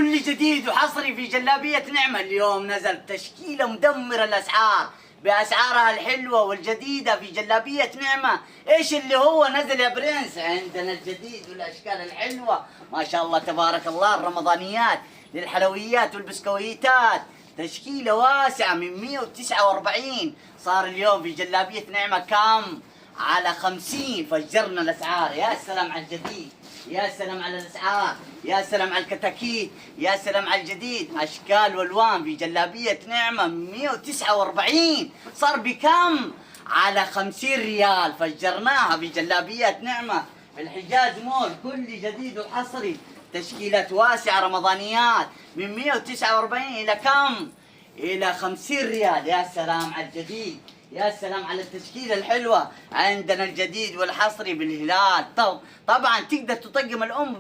كل جديد وحصري في جلابية نعمة. اليوم نزل تشكيلة مدمرة الأسعار بأسعارها الحلوة والجديدة في جلابية نعمة. إيش اللي هو نزل يا برنس؟ عندنا الجديد والأشكال الحلوة ما شاء الله تبارك الله. الرمضانيات للحلويات والبسكويتات تشكيلة واسعة من 149 صار اليوم في جلابية نعمة كم؟ على 50. فجرنا الأسعار. يا سلام على الجديد، يا سلام على الأسعار، يا سلام على الكتاكيت، يا سلام على الجديد. أشكال والوان في جلابية نعمة 149 صار بكم؟ على 50 ريال. فجرناها في جلابية نعمة في الحجاز مول. كل جديد وحصري تشكيلات واسعة رمضانيات من 149 إلى كم؟ إلى 50 ريال. يا سلام على الجديد، يا سلام على التشكيلة الحلوة. عندنا الجديد والحصري بالهلال. طبعا تقدر تطقم الأم